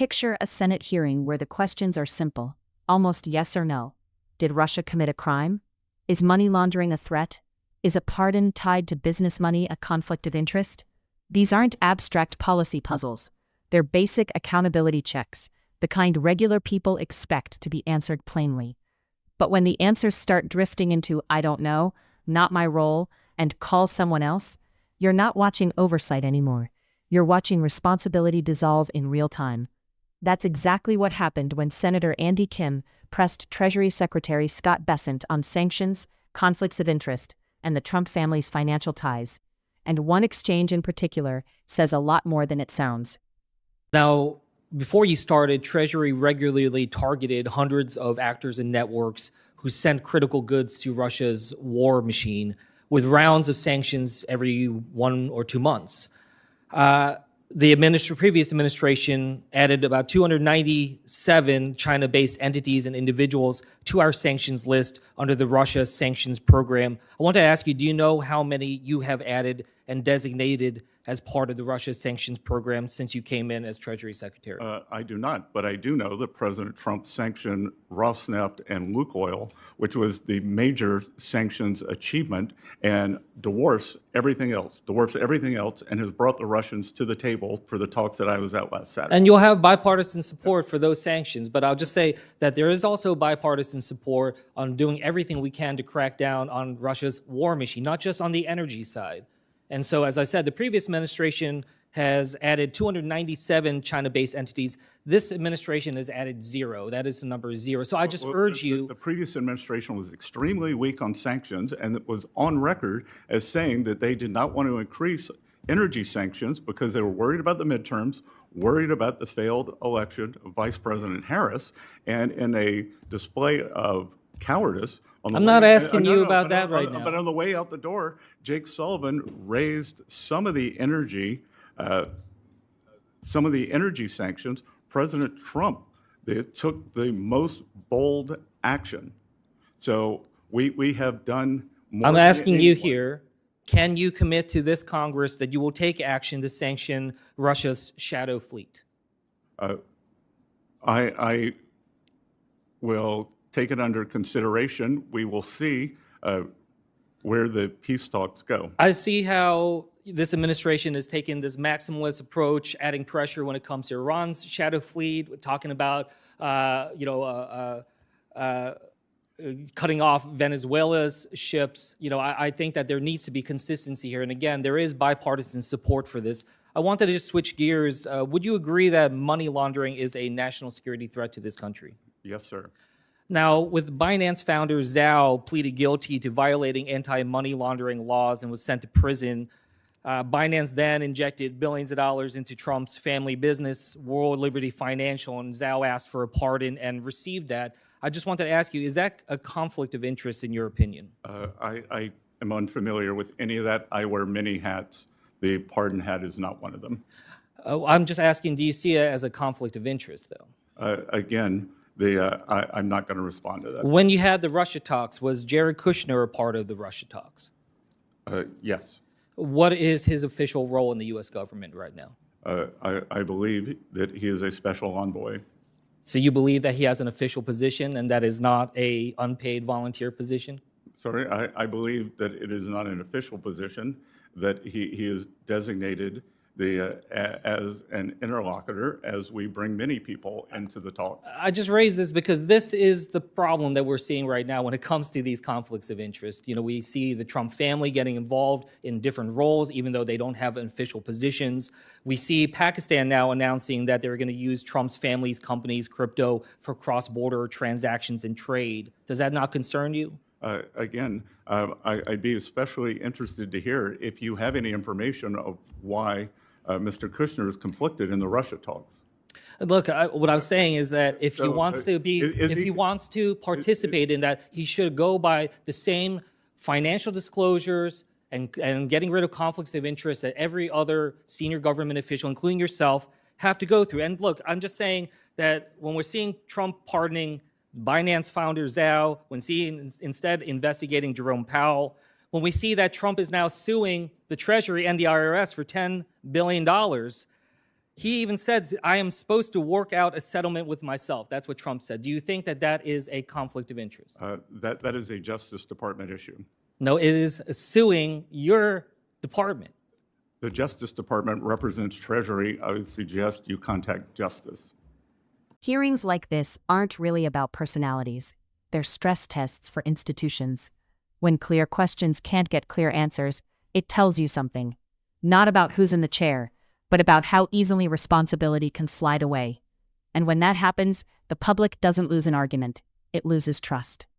Picture a Senate hearing where the questions are simple, almost yes or no. Did Russia commit a crime? Is money laundering a threat? Is a pardon tied to business money a conflict of interest? These aren't abstract policy puzzles. They're basic accountability checks, the kind regular people expect to be answered plainly. But when the answers start drifting into "I don't know," "not my role," and "call someone else," you're not watching oversight anymore. You're watching responsibility dissolve in real time. That's exactly what happened when Senator Andy Kim pressed Treasury Secretary Scott Bessent on sanctions, conflicts of interest, and the Trump family's financial ties. And one exchange in particular says a lot more than it sounds. Now, before you started, Treasury regularly targeted hundreds of actors and networks who sent critical goods to Russia's war machine with rounds of sanctions every 1 or 2 months. The previous administration added about 297 China-based entities and individuals to our sanctions list under the Russia sanctions program. I want to ask you, do you know how many you have added and designated as part of the Russia sanctions program since you came in as Treasury Secretary? I do not, but I do know that President Trump sanctioned Rosneft and Lukoil, which was the major sanctions achievement, and dwarfs everything else, and has brought the Russians to the table for the talks that I was at last Saturday. And you'll have bipartisan support for those sanctions, but I'll just say that there is also bipartisan support on doing everything we can to crack down on Russia's war machine, not just on the energy side. And so, as I said, the previous administration has added 297 China-based entities. This administration has added 0. That is the number 0. So I just urge you. The previous administration was extremely weak on sanctions, and it was on record as saying that they did not want to increase energy sanctions because they were worried about the midterms, worried about the failed election of Vice President Harris, and in a display of cowardice. I'm not asking you about that right now. But on the way out the door, Jake Sullivan raised some of the energy sanctions. President Trump took the most bold action. So we have done more. I'm asking you here, can you commit to this Congress that you will take action to sanction Russia's shadow fleet? I will take it under consideration. We will see where the peace talks go. I see how this administration has taken this maximalist approach, adding pressure when it comes to Iran's shadow fleet, talking about cutting off Venezuela's ships. I think that there needs to be consistency here. And again, there is bipartisan support for this. I wanted to just switch gears. Would you agree that money laundering is a national security threat to this country? Yes, sir. Now, with Binance founder Zhao pleaded guilty to violating anti-money laundering laws and was sent to prison, Binance then injected billions of dollars into Trump's family business, World Liberty Financial, and Zhao asked for a pardon and received that. I just wanted to ask you, is that a conflict of interest in your opinion? I am unfamiliar with any of that. I wear many hats. The pardon hat is not one of them. I'm just asking, do you see it as a conflict of interest, though? Again, I'm not going to respond to that. When you had the Russia talks, was Jared Kushner a part of the Russia talks? Yes. What is his official role in the U.S. government right now? I believe that he is a special envoy. So you believe that he has an official position and that is not an unpaid volunteer position? Sorry, I believe that it is not an official position, that he is designated as an interlocutor as we bring many people into the talk. I just raised this because this is the problem that we're seeing right now when it comes to these conflicts of interest. We see the Trump family getting involved in different roles, even though they don't have official positions. We see Pakistan now announcing that they're going to use Trump's family's companies' crypto for cross-border transactions and trade. Does that not concern you? Again, I'd be especially interested to hear if you have any information of why Mr. Kushner is conflicted in the Russia talks. Look, what I'm saying is that if he wants to participate in that, he should go by the same financial disclosures and getting rid of conflicts of interest that every other senior government official, including yourself, have to go through. And look, I'm just saying that when we're seeing Trump pardoning Binance founder Zhao, when seeing instead investigating Jerome Powell, when we see that Trump is now suing the Treasury and the IRS for $10 billion, He even said, I am supposed to work out a settlement with myself. That's what Trump said. Do you think that that is a conflict of interest? That is a Justice Department issue. No, it is suing your department. The Justice Department represents Treasury. I would suggest you contact Justice. Hearings like this aren't really about personalities. They're stress tests for institutions. When clear questions can't get clear answers, it tells you something. Not about who's in the chair, but about how easily responsibility can slide away. And when that happens, the public doesn't lose an argument, it loses trust.